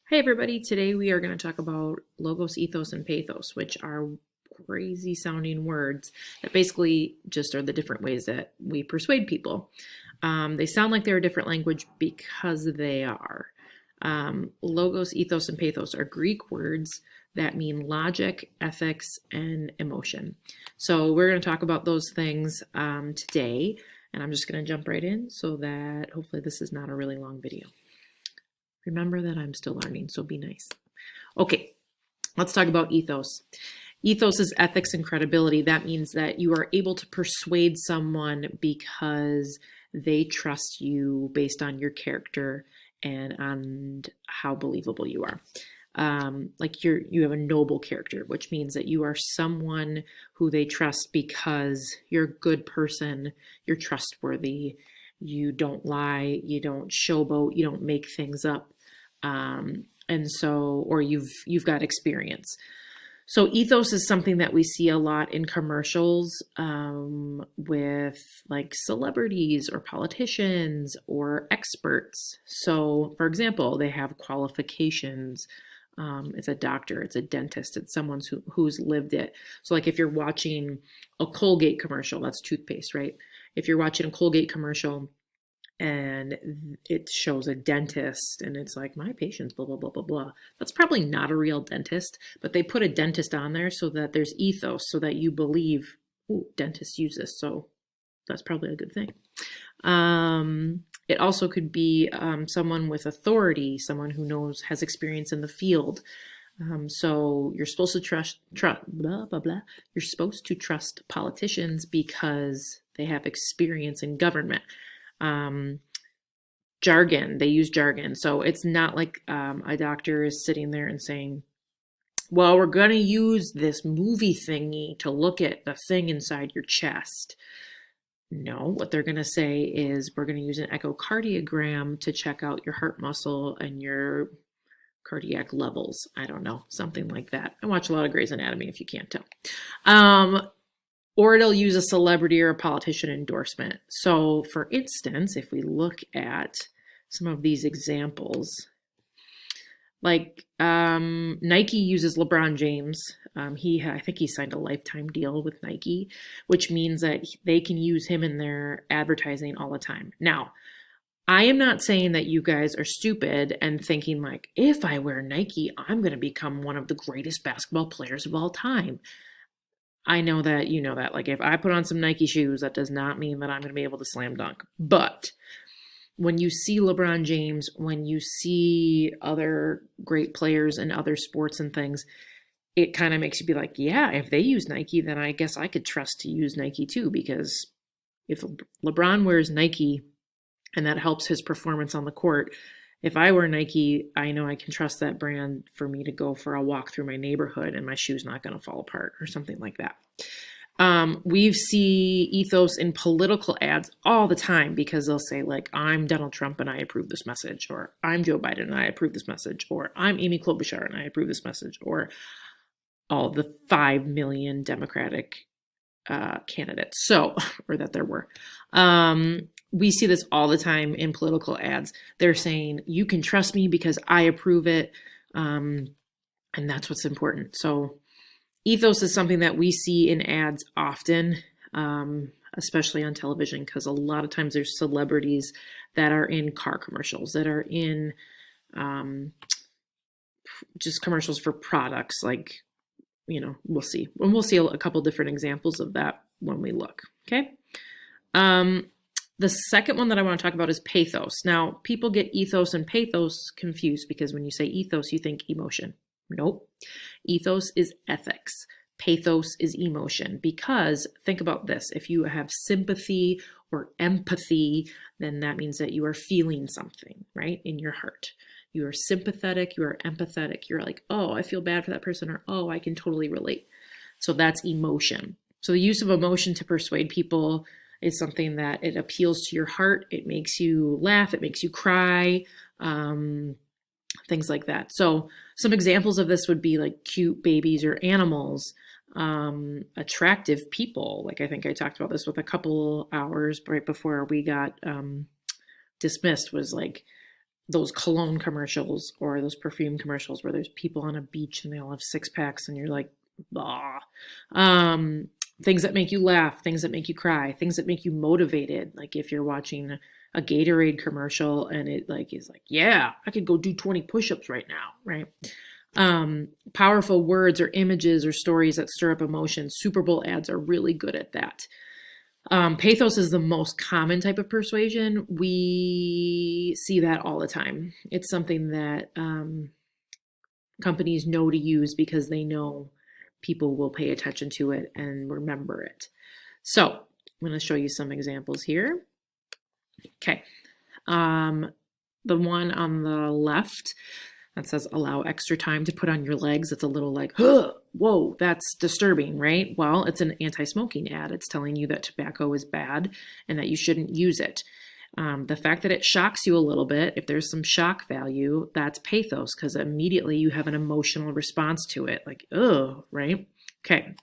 Hey everybody, today we are going to talk about logos, ethos, and pathos, which are crazy sounding words that basically just are the different ways that we persuade people. They sound like they're a different language because they are. Logos, ethos, and pathos are Greek words that mean logic, ethics, and emotion. So we're going to talk about those things today, and I'm just going to jump right in so that hopefully this is not a really long video. Remember that I'm still learning, so be nice. Okay, let's talk about ethos. Ethos is ethics and credibility. That means that you are able to persuade someone because they trust you based on your character and on how believable you are. Like you have a noble character, which means that you are someone who they trust because you're a good person, you're trustworthy, you don't lie, you don't showboat, you don't make things up. And so, or you've got experience. So ethos is something that we see a lot in commercials with like celebrities or politicians or experts. So, for example, they have qualifications. It's a doctor, it's a dentist, it's someone who's lived it. So, like if you're watching a Colgate commercial, that's toothpaste, right? If you're watching a Colgate commercial, and it shows a dentist and it's like my patient's blah blah blah blah blah, that's probably not a real dentist, but they put a dentist on there so that there's ethos, so that you believe, oh, dentists use this, so that's probably a good thing. It also could be someone with authority, someone who has experience in the field. So you're supposed to trust blah blah blah, you're supposed to trust politicians because they have experience in government. Jargon, they use jargon. So it's not like a doctor is sitting there and saying, well, we're going to use this movie thingy to look at the thing inside your chest. No, what they're going to say is we're going to use an echocardiogram to check out your heart muscle and your cardiac levels. I don't know, something like that. I watch a lot of Grey's Anatomy, if you can't tell. Or it'll use a celebrity or a politician endorsement. So for instance, if we look at some of these examples, like Nike uses LeBron James. I think he signed a lifetime deal with Nike, which means that they can use him in their advertising all the time. Now, I am not saying that you guys are stupid and thinking like, if I wear Nike, I'm going to become one of the greatest basketball players of all time. I know that you know that. Like, if I put on some Nike shoes, that does not mean that I'm going to be able to slam dunk. But when you see LeBron James, when you see other great players in other sports and things, it kind of makes you be like, yeah, if they use Nike, then I guess I could trust to use Nike too. Because if LeBron wears Nike and that helps his performance on the court, if I wear Nike, I know I can trust that brand for me to go for a walk through my neighborhood and my shoe's not going to fall apart or something like that. We see ethos in political ads all the time because they'll say like, I'm Donald Trump and I approve this message, or I'm Joe Biden and I approve this message, or I'm Amy Klobuchar and I approve this message, or all the 5 million Democratic candidates. So, or that there were. We see this all the time in political ads. They're saying, you can trust me because I approve it. And that's what's important. So ethos is something that we see in ads often, especially on television, because a lot of times there's celebrities that are in car commercials, that are in just commercials for products. Like, you know, we'll see. And we'll see a couple different examples of that when we look. Okay. The second one that I want to talk about is pathos. Now, people get ethos and pathos confused because when you say ethos, you think emotion. Nope. Ethos is ethics. Pathos is emotion. Because think about this. If you have sympathy or empathy, then that means that you are feeling something, right, in your heart. You are sympathetic. You are empathetic. You're like, oh, I feel bad for that person, or oh, I can totally relate. So that's emotion. So the use of emotion to persuade people is something that it appeals to your heart. It makes you laugh. It makes you cry. Things like that. So some examples of this would be like cute babies or animals, attractive people. Like I think I talked about this with a couple hours right before we got dismissed, was like those cologne commercials or those perfume commercials where there's people on a beach and they all have six packs and you're like, bah. Things that make you laugh, things that make you cry, things that make you motivated. Like if you're watching a Gatorade commercial and it like is like, yeah, I could go do 20 push-ups right now, right? Powerful words or images or stories that stir up emotion. Super Bowl ads are really good at that. Pathos is the most common type of persuasion. We see that all the time. It's something that companies know to use because they know people will pay attention to it and remember it. So I'm going to show you some examples here. Okay. The one on the left that says allow extra time to put on your legs. It's a little like, huh, whoa, that's disturbing, right? Well, it's an anti-smoking ad. It's telling you that tobacco is bad and that you shouldn't use it. The fact that it shocks you a little bit, if there's some shock value, that's pathos, because immediately you have an emotional response to it, like, oh, right? Okay.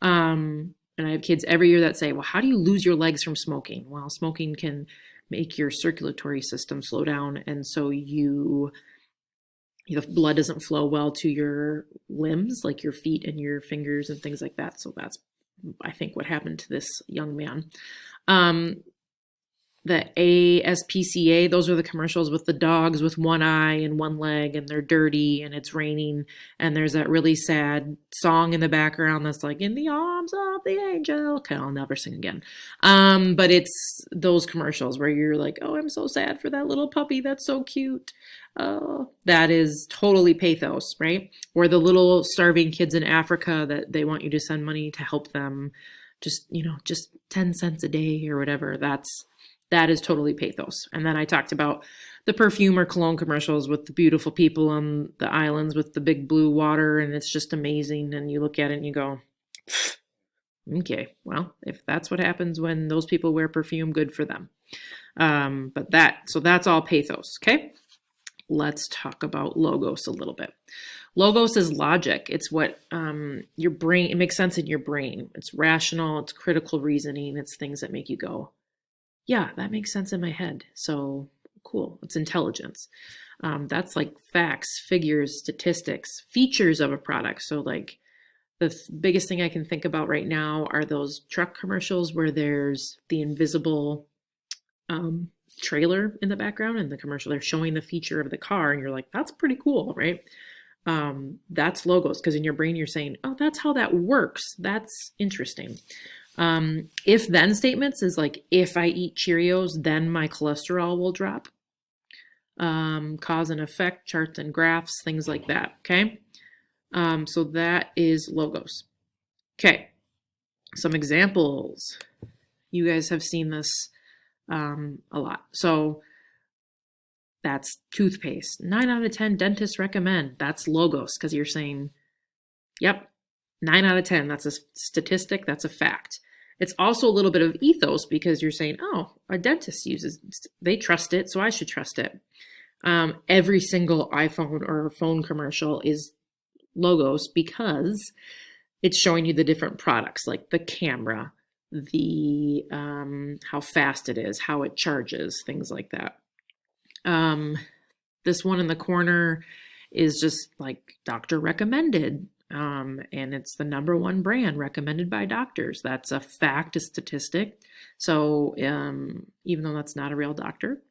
And I have kids every year that say, well, how do you lose your legs from smoking? Well, smoking can make your circulatory system slow down, and so the blood doesn't flow well to your limbs, like your feet and your fingers and things like that. So that's, I think, what happened to this young man. The ASPCA, those are the commercials with the dogs with one eye and one leg, and they're dirty and it's raining, and there's that really sad song in the background that's like, in the arms of the angel. Okay, I'll never sing again. But it's those commercials where you're like, oh, I'm so sad for that little puppy. That's so cute. Oh, that is totally pathos, right? Or the little starving kids in Africa that they want you to send money to help them, just 10 cents a day or whatever. That is totally pathos. And then I talked about the perfume or cologne commercials with the beautiful people on the islands with the big blue water, and it's just amazing. And you look at it and you go, okay, well, if that's what happens when those people wear perfume, good for them. So that's all pathos, okay? Let's talk about logos a little bit. Logos is logic. It's what your brain, it makes sense in your brain. It's rational, it's critical reasoning, it's things that make you go, yeah, that makes sense in my head. So cool. It's intelligence. That's like facts, figures, statistics, features of a product. So like the biggest thing I can think about right now are those truck commercials where there's the invisible trailer in the background. In the commercial, they're showing the feature of the car and you're like, that's pretty cool, right? That's logos, because in your brain you're saying, oh, that's how that works. That's interesting. If then statements is like, if I eat Cheerios, then my cholesterol will drop. Cause and effect, charts and graphs, things like that. Okay. So that is logos. Okay. Some examples. You guys have seen this, a lot. So that's toothpaste. 9 out of 10 dentists recommend. That's logos, because you're saying, yep, 9 out of 10. That's a statistic. That's a fact. It's also a little bit of ethos, because you're saying, oh, a dentist they trust it, so I should trust it. Every single iPhone or phone commercial is logos because it's showing you the different products, like the camera, the how fast it is, how it charges, things like that. This one in the corner is just like doctor recommended. And it's the #1 brand recommended by doctors. That's a fact, a statistic. So even though that's not a real doctor,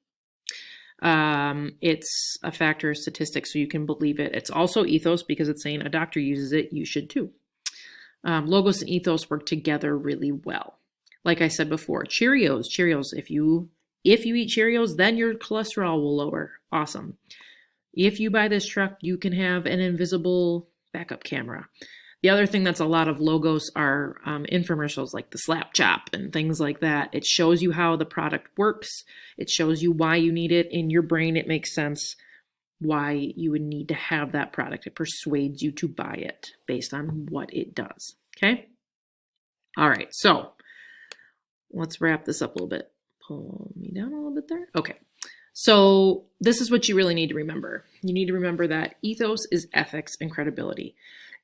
it's a fact or a statistic, so you can believe it. It's also ethos because it's saying a doctor uses it, you should too. Logos and ethos work together really well. Like I said before, Cheerios, if you eat Cheerios, then your cholesterol will lower. Awesome. If you buy this truck, you can have an invisible backup camera. The other thing that's a lot of logos are infomercials like the Slap Chop and things like that. It shows you how the product works. It shows you why you need it. In your brain, it makes sense why you would need to have that product. It persuades you to buy it based on what it does. Okay? All right, so let's wrap this up a little bit. Pull me down a little bit there. Okay. So this is what you really need to remember. You need to remember that ethos is ethics and credibility.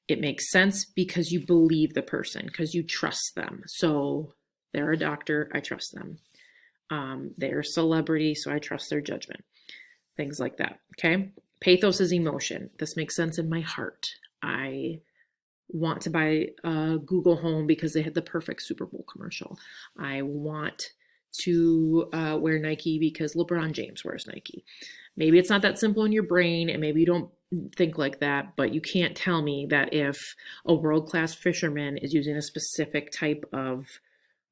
It makes sense because you believe the person, because you trust them. So they're a doctor, I trust them. They're a celebrity, so I trust their judgment. things like that. Okay. Pathos is emotion. This makes sense in my heart. I want to buy a Google Home because they had the perfect Super Bowl commercial. I want to wear Nike because LeBron James wears Nike. Maybe it's not that simple in your brain, and maybe you don't think like that, but you can't tell me that if a world-class fisherman is using a specific type of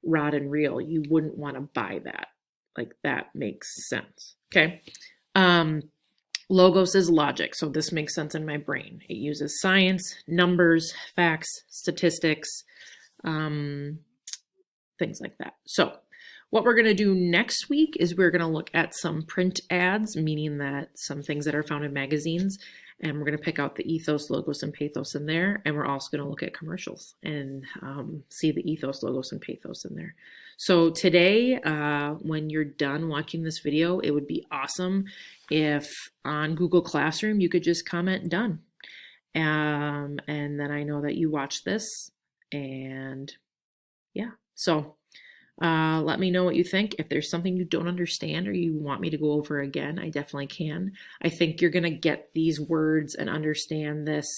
rod and reel, you wouldn't want to buy that. Like, that makes sense. Okay. Logos is logic, so this makes sense in my brain. It uses science, numbers, facts, statistics, things like that. So what we're going to do next week is we're going to look at some print ads, meaning that some things that are found in magazines, and we're going to pick out the ethos, logos, and pathos in there. And we're also going to look at commercials and see the ethos, logos, and pathos in there. So today, when you're done watching this video, it would be awesome if on Google Classroom you could just comment done. And then I know that you watched this. And yeah, so let me know what you think. If there's something you don't understand or you want me to go over again, I definitely can. I think you're going to get these words and understand this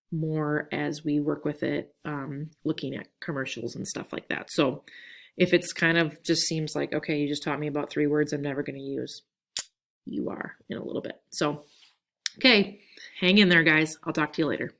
more as we work with it, looking at commercials and stuff like that. So if it's kind of just seems like, okay, you just taught me about 3 words I'm never going to use, you are in a little bit. So, okay, hang in there, guys. I'll talk to you later.